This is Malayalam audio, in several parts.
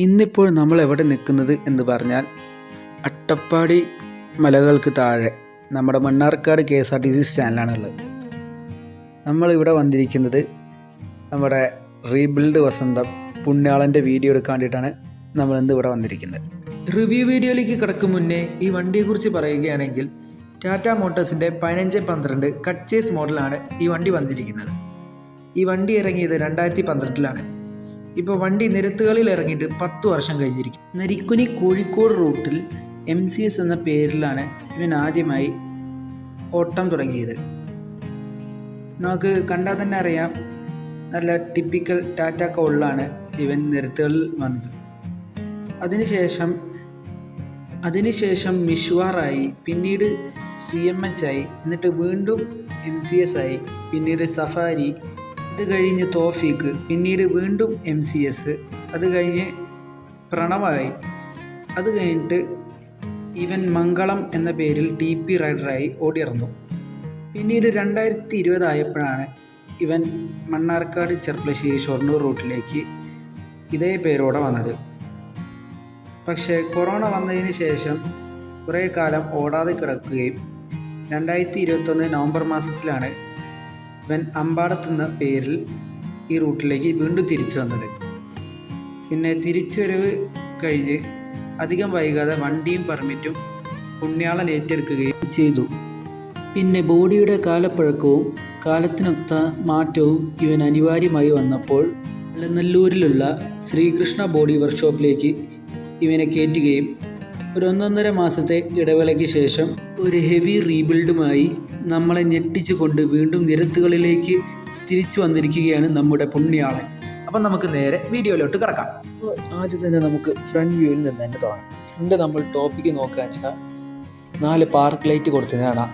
ഇന്നിപ്പോൾ നമ്മൾ എവിടെ നിൽക്കുന്നത് എന്ന് പറഞ്ഞാൽ അട്ടപ്പാടി മലകൾക്ക് താഴെ നമ്മുടെ മണ്ണാർക്കാട് KSRTC സ്റ്റാൻഡിലാണുള്ളത്. നമ്മളിവിടെ വന്നിരിക്കുന്നത് നമ്മുടെ റീബിൽഡ് വസന്തം പുണ്യാളൻ്റെ വീഡിയോ എടുക്കാൻ വേണ്ടിയിട്ടാണ് നമ്മളിന്ന് ഇവിടെ വന്നിരിക്കുന്നത്. റിവ്യൂ വീഡിയോയിലേക്ക് കിടക്കും മുന്നേ ഈ വണ്ടിയെക്കുറിച്ച് പറയുകയാണെങ്കിൽ ടാറ്റ മോട്ടോഴ്സിൻ്റെ 1512 കട്ട് ചേസ് മോഡലാണ് ഈ വണ്ടി വന്നിരിക്കുന്നത്. ഈ വണ്ടി ഇറങ്ങിയത് 2012-ലാണ്. ഇപ്പോൾ വണ്ടി നിരത്തുകളിൽ ഇറങ്ങിയിട്ട് 10 വർഷം കഴിഞ്ഞിരിക്കും. നരിക്കുനി കോഴിക്കോട് റൂട്ടിൽ MCS എന്ന പേരിലാണ് ഇവൻ ആദ്യമായി ഓട്ടം തുടങ്ങിയത്. നമുക്ക് കണ്ടാൽ തന്നെ അറിയാം, നല്ല ടിപ്പിക്കൽ ടാറ്റ കൗളിലാണ് ഇവൻ നിരത്തുകളിൽ വന്നത്. അതിനുശേഷം മിഷ്വാറായി, പിന്നീട് CMH ആയി, എന്നിട്ട് വീണ്ടും MCS ആയി, പിന്നീട് സഫാരി, അത് കഴിഞ്ഞ് തോഫീക്ക്, പിന്നീട് വീണ്ടും MCS, അത് കഴിഞ്ഞ് പ്രണവായി, അത് കഴിഞ്ഞിട്ട് ഇവൻ മംഗളം എന്ന പേരിൽ TP റൈഡറായി ഓടിയിറന്നു. പിന്നീട് 2020 ആയപ്പോഴാണ് ഇവൻ മണ്ണാർക്കാട് ചെർപ്പളശ്ശേരി ഷൊർണൂർ റൂട്ടിലേക്ക് ഇതേ പേരോടെ വന്നത്. പക്ഷേ കൊറോണ വന്നതിന് ശേഷം കുറേ കാലം ഓടാതെ കിടക്കുകയും 2021 നവംബർ മാസത്തിലാണ് ഇവൻ അമ്പാടത്തെന്ന പേരിൽ ഈ റൂട്ടിലേക്ക് വീണ്ടും തിരിച്ചു വന്നത്. പിന്നെ തിരിച്ചുവരവ് കഴിഞ്ഞ് അധികം വൈകാതെ വണ്ടിയും പെർമിറ്റും പുണ്യാളൻ ഏറ്റെടുക്കുകയും ചെയ്തു. പിന്നെ ബോഡിയുടെ കാലപ്പഴക്കവും കാലത്തിനൊത്ത മാറ്റവും ഇവൻ അനിവാര്യമായി വന്നപ്പോൾ അലനല്ലൂരിലുള്ള ശ്രീകൃഷ്ണ ബോഡി വർക്ക്ഷോപ്പിലേക്ക് ഇവനെ കയറ്റുകയും ഒരു 1.5 മാസത്തെ ഇടവേളയ്ക്ക് ശേഷം ഒരു ഹെവി റീബിൽഡുമായി നമ്മളെ ഞെട്ടിച്ചുകൊണ്ട് വീണ്ടും നിരത്തുകളിലേക്ക് തിരിച്ചു വന്നിരിക്കുകയാണ് നമ്മുടെ പുണ്യാളൻ. അപ്പം നമുക്ക് നേരെ വീഡിയോയിലോട്ട് കിടക്കാം. അപ്പോൾ ആദ്യം തന്നെ നമുക്ക് ഫ്രണ്ട് വ്യൂവിൽ നിന്ന് തന്നെ തുടങ്ങാം. ഇവിടെ നമ്മൾ ടോപ്പിക്ക് നോക്കുക വെച്ചാൽ 4 പാർക്ക് ലൈറ്റ് കൊടുത്തതിന് കാണാം.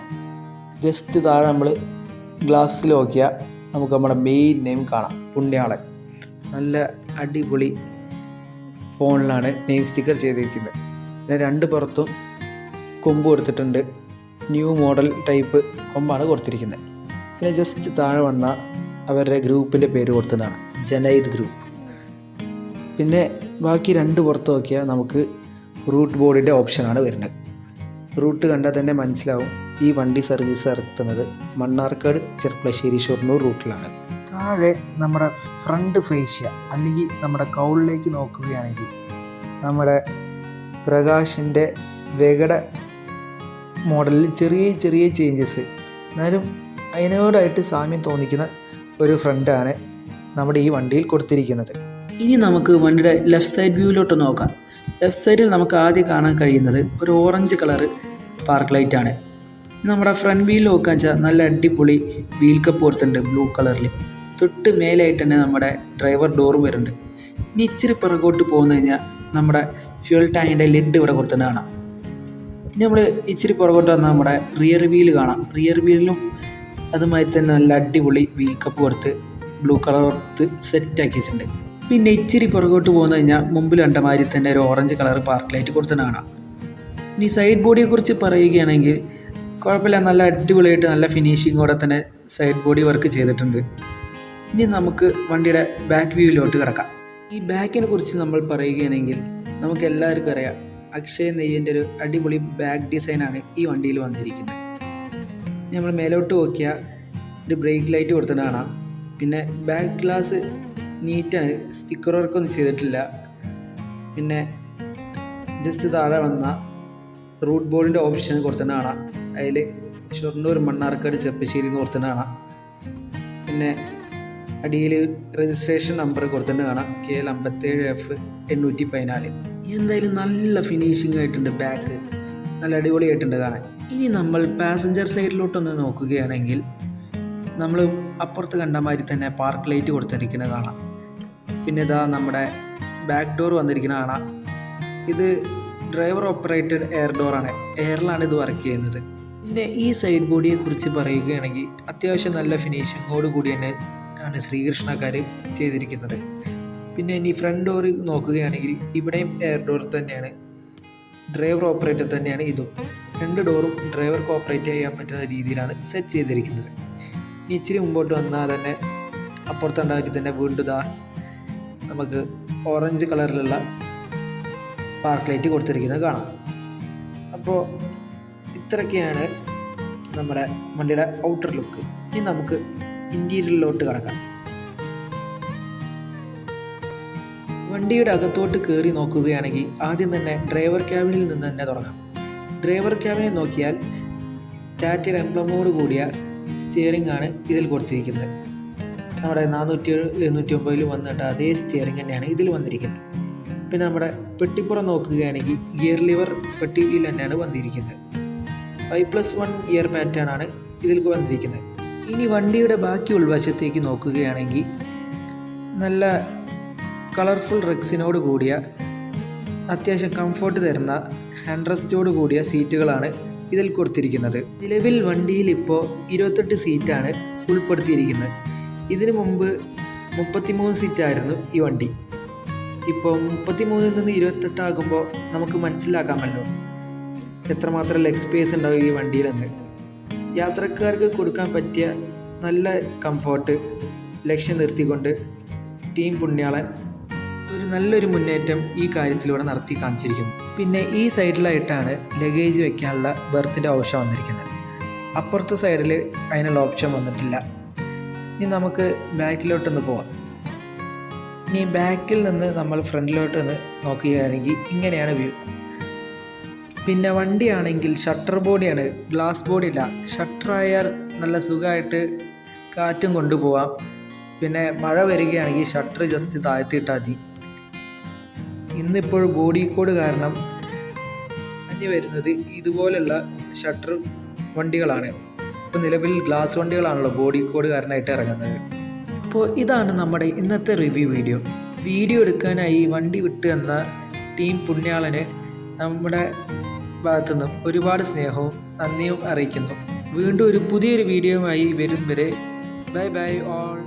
ജസ്റ്റ് താഴെ നമ്മൾ ഗ്ലാസ്സിൽ നോക്കിയാൽ നമുക്ക് നമ്മുടെ മെയിൻ നെയിം കാണാം, പുണ്യാളൻ. നല്ല അടിപൊളി ഫോണിലാണ് നെയിം സ്റ്റിക്കർ ചെയ്തിരിക്കുന്നത്. പിന്നെ 2 പുറത്തും കൊമ്പ് കൊടുത്തിട്ടുണ്ട്. ന്യൂ മോഡൽ ടൈപ്പ് കൊമ്പാണ് കൊടുത്തിരിക്കുന്നത്. പിന്നെ ജസ്റ്റ് താഴെ വന്ന അവരുടെ ഗ്രൂപ്പിൻ്റെ പേര് കൊടുത്തതാണ്, ജനൈദ് ഗ്രൂപ്പ്. പിന്നെ ബാക്കി 2 പുറത്ത് നോക്കിയാൽ നമുക്ക് റൂട്ട് ബോർഡിൻ്റെ ഓപ്ഷനാണ് വരുന്നത്. റൂട്ട് കണ്ടാൽ തന്നെ മനസ്സിലാവും ഈ വണ്ടി സർവീസ് നടത്തുന്നത് മണ്ണാർക്കാട് ചെർപ്പളശ്ശേരി ഷൊർണൂർ റൂട്ടിലാണ്. താഴെ നമ്മുടെ ഫ്രണ്ട് ഫേഷ്യ അല്ലെങ്കിൽ നമ്മുടെ കൗളിലേക്ക് നോക്കുകയാണെങ്കിൽ നമ്മുടെ പ്രകാശിൻ്റെ വെഗട മോഡലിൽ ചെറിയ ചേഞ്ചസ്, എന്നാലും അതിനോടായിട്ട് സാമ്യം തോന്നിക്കുന്ന ഒരു ഫ്രണ്ടാണ് നമ്മുടെ ഈ വണ്ടിയിൽ കൊടുത്തിരിക്കുന്നത്. ഇനി നമുക്ക് വണ്ടിയുടെ ലെഫ്റ്റ് സൈഡ് വ്യൂവിലോട്ട് നോക്കാം. ലെഫ്റ്റ് സൈഡിൽ നമുക്ക് ആദ്യം കാണാൻ കഴിയുന്നത് ഒരു ഓറഞ്ച് കളറ് പാർക്ക് ലൈറ്റാണ്. നമ്മുടെ ഫ്രണ്ട് വീൽ നോക്കാൻ വെച്ചാൽ നല്ല അടിപൊളി വീൽ കപ്പ് കൊടുത്തിട്ടുണ്ട് ബ്ലൂ കളറിൽ. തൊട്ട് മേലായിട്ട് തന്നെ നമ്മുടെ ഡ്രൈവർ ഡോറും വരുന്നുണ്ട്. ഇനി ഇച്ചിരി പിറകോട്ട് പോകുന്നു കഴിഞ്ഞാൽ നമ്മുടെ ഫ്യൂൽ ടാങ്കിൻ്റെ ലിഡ് ഇവിടെ കൊടുത്തിട്ട് കാണാം. ഇനി നമ്മൾ ഇച്ചിരി പുറകോട്ട് വന്നാൽ നമ്മുടെ റിയർ വീൽ കാണാം. റിയർ വീലിലും അതുമായി തന്നെ നല്ല അടിപൊളി വീൽ കപ്പ് കൊടുത്ത് ബ്ലൂ കളർ കൊടുത്ത് സെറ്റാക്കി വെച്ചിട്ടുണ്ട്. പിന്നെ ഇച്ചിരി പുറകോട്ട് പോകുന്നു കഴിഞ്ഞാൽ മുമ്പിൽ കണ്ട മാതിരി തന്നെ ഒരു ഓറഞ്ച് കളർ പാർക്ക് ലൈറ്റ് കൊടുത്തിട്ട് കാണാം. ഇനി സൈഡ് ബോഡിയെക്കുറിച്ച് പറയുകയാണെങ്കിൽ കുഴപ്പമില്ല, നല്ല അടിപൊളിയായിട്ട് നല്ല ഫിനിഷിങ്ങോടെ തന്നെ സൈഡ് ബോഡി വർക്ക് ചെയ്തിട്ടുണ്ട്. ഇനി നമുക്ക് വണ്ടിയുടെ ബാക്ക് വ്യൂവിലോട്ട് കിടക്കാം. ഈ ബാക്കിനെ കുറിച്ച് നമ്മൾ പറയുകയാണെങ്കിൽ നമുക്ക് എല്ലാവർക്കും അറിയാം, അക്ഷയ് നെയ്യൻ്റെ ഒരു അടിപൊളി ബാക്ക് ഡിസൈനാണ് ഈ വണ്ടിയിൽ വന്നിരിക്കുന്നത്. നമ്മൾ മേലോട്ട് നോക്കിയാൽ ഒരു ബ്രേക്ക് ലൈറ്റ് കൊടുത്തിട്ട് കാണാം. പിന്നെ ബാക്ക് ഗ്ലാസ് നീറ്റാണ്, സ്റ്റിക്കർ വർക്കൊന്നും ചെയ്തിട്ടില്ല. പിന്നെ ജസ്റ്റ് താഴെ വന്ന റൂട്ട് ബോർഡിൻ്റെ ഓപ്ഷൻ കൊടുത്തിട്ട് കാണാം. അതിൽ ഷൊർണൂർ മണ്ണാർക്കാട് ചെർപ്പശ്ശേരി എന്ന് കൊടുത്തിട്ട് കാണാം. പിന്നെ അടിയിൽ രജിസ്ട്രേഷൻ നമ്പർ കൊടുത്തിട്ട് കാണാം, KL 57F814. എന്തായാലും നല്ല ഫിനിഷിംഗ് ആയിട്ടുണ്ട്, ബാക്ക് നല്ല അടിപൊളിയായിട്ടുണ്ട് കാണാൻ. ഇനി നമ്മൾ പാസഞ്ചർ സൈഡിലോട്ടൊന്ന് നോക്കുകയാണെങ്കിൽ നമ്മൾ അപ്പുറത്ത് കണ്ട മാതിരി തന്നെ പാർക്ക് ലൈറ്റ് കൊടുത്തിരിക്കുന്നത് കാണാം. പിന്നെ ഇതാ നമ്മുടെ ബാക്ക് ഡോർ വന്നിരിക്കുന്നത് കാണാം. ഇത് ഡ്രൈവർ ഓപ്പറേറ്റഡ് എയർ ഡോറാണ്, എയറിലാണ് ഇത് വർക്ക് ചെയ്യുന്നത്. പിന്നെ ഈ സൈഡ് ബോഡിയെക്കുറിച്ച് പറയുകയാണെങ്കിൽ അത്യാവശ്യം നല്ല ഫിനിഷിങ്ങോട് കൂടി തന്നെ ആണ് ശ്രീകൃഷ്ണക്കാർ ചെയ്തിരിക്കുന്നത്. പിന്നെ ഇനി ഫ്രണ്ട് ഡോർ നോക്കുകയാണെങ്കിൽ ഇവിടെയും എയർ ഡോർ തന്നെയാണ്, ഡ്രൈവർ ഓപ്പറേറ്റർ തന്നെയാണ് ഇതും. 2 ഡോറും ഡ്രൈവർക്ക് ഓപ്പറേറ്റ് ചെയ്യാൻ പറ്റുന്ന രീതിയിലാണ് സെറ്റ് ചെയ്തിരിക്കുന്നത്. ഇനി ഇച്ചിരി മുമ്പോട്ട് വന്നാൽ തന്നെ അപ്പുറത്തുണ്ടായിട്ട് തന്നെ വീണ്ടും നമുക്ക് ഓറഞ്ച് കളറിലുള്ള പാർക്ക് ലൈറ്റ് കൊടുത്തിരിക്കുന്നത് കാണാം. അപ്പോൾ ഇത്രയൊക്കെയാണ് നമ്മുടെ വണ്ടിയുടെ ഔട്ടർ ലുക്ക്. ഇനി നമുക്ക് ഇൻറ്റീരിയറിലോട്ട് കടക്കാം. വണ്ടിയുടെ അകത്തോട്ട് കയറി നോക്കുകയാണെങ്കിൽ ആദ്യം തന്നെ ഡ്രൈവർ ക്യാബിനിൽ നിന്ന് തന്നെ തുടങ്ങാം. ഡ്രൈവർ ക്യാബിനിൽ നോക്കിയാൽ ടാറ്റയുടെ എംബ്ലമോട് കൂടിയ സ്റ്റിയറിംഗ് ആണ് ഇതിൽ കൊടുത്തിരിക്കുന്നത്. നമ്മുടെ 479 വന്നിട്ട് അതേ സ്റ്റിയറിംഗ് തന്നെയാണ് ഇതിൽ വന്നിരിക്കുന്നത്. പിന്നെ നമ്മുടെ പെട്ടിപ്പുറം നോക്കുകയാണെങ്കിൽ ഗിയർ ലിവർ പെട്ടിയിൽ തന്നെയാണ് വന്നിരിക്കുന്നത്. 5+1 ഇയർ പാറ്റേൺ ആണ് ഇതിൽ വന്നിരിക്കുന്നത്. ഇനി വണ്ടിയുടെ ബാക്കി ഉൾവശത്തേക്ക് നോക്കുകയാണെങ്കിൽ നല്ല കളർഫുൾ റെക്സിനോട് കൂടിയ അത്യാവശ്യം കംഫോർട്ട് തരുന്ന ഹാൻഡ് റെസ്റ്റോട് കൂടിയ സീറ്റുകളാണ് ഇതിൽ കൊടുത്തിരിക്കുന്നത്. നിലവിൽ വണ്ടിയിൽ ഇപ്പോൾ 28 സീറ്റാണ് ഉൾപ്പെടുത്തിയിരിക്കുന്നത്. ഇതിനു മുമ്പ് 33 സീറ്റായിരുന്നു ഈ വണ്ടി. ഇപ്പോൾ 33 നിന്ന് 28 ആകുമ്പോൾ നമുക്ക് മനസ്സിലാക്കാമല്ലോ എത്രമാത്രം ലെഗ് സ്പേസ് ഉണ്ടാവും ഈ വണ്ടിയിലെന്ന്. യാത്രക്കാർക്ക് കൊടുക്കാൻ പറ്റിയ നല്ല കംഫോർട്ട് ലക്ഷ്യം നിർത്തിക്കൊണ്ട് ടീം പുണ്യാളൻ നല്ലൊരു മുന്നേറ്റം ഈ കാര്യത്തിലൂടെ നടത്തി കാണിച്ചിരിക്കുന്നു. പിന്നെ ഈ സൈഡിലായിട്ടാണ് ലഗേജ് വെക്കാനുള്ള ബെർത്തിൻ്റെ ഓപ്ഷൻ വന്നിരിക്കുന്നത്. അപ്പുറത്തെ സൈഡിൽ അതിനുള്ള ഓപ്ഷൻ വന്നിട്ടില്ല. ഇനി നമുക്ക് ബാക്കിലോട്ടൊന്ന് പോവാം. ഇനി ബാക്കിൽ നിന്ന് നമ്മൾ ഫ്രണ്ടിലോട്ടൊന്ന് നോക്കുകയാണെങ്കിൽ ഇങ്ങനെയാണ് വ്യൂ. പിന്നെ വണ്ടിയാണെങ്കിൽ ഷട്ടർ ബോഡിയാണ്, ഗ്ലാസ് ബോഡി ഇല്ല. ഷട്ടർ ആയാൽ നല്ല സുഖമായിട്ട് കാറ്റും കൊണ്ടുപോവാം. പിന്നെ മഴ വരികയാണെങ്കിൽ ഷട്ടർ ജസ്റ്റ് താഴ്ത്തിയിട്ടാൽ മതി. ഇന്നിപ്പോൾ ബോഡി കോഡ് കാരണം അഞ്ഞു വരുന്നത് ഇതുപോലുള്ള ഷട്ടർ വണ്ടികളാണ്. ഇപ്പോൾ നിലവിൽ ഗ്ലാസ് വണ്ടികളാണല്ലോ ബോഡി കോഡ് കാരണമായിട്ട് ഇറങ്ങുന്നത്. അപ്പോൾ ഇതാണ് നമ്മുടെ ഇന്നത്തെ റിവ്യൂ വീഡിയോ. വീഡിയോ എടുക്കാനായി വണ്ടി വിട്ട് എന്ന ടീം പുണ്യാളന് നമ്മുടെ ഭാഗത്തുനിന്നും ഒരുപാട് സ്നേഹവും നന്ദിയും അറിയിക്കുന്നു. വീണ്ടും ഒരു പുതിയൊരു വീഡിയോയുമായി വരും വരെ ബൈ ബൈ ഓൾ.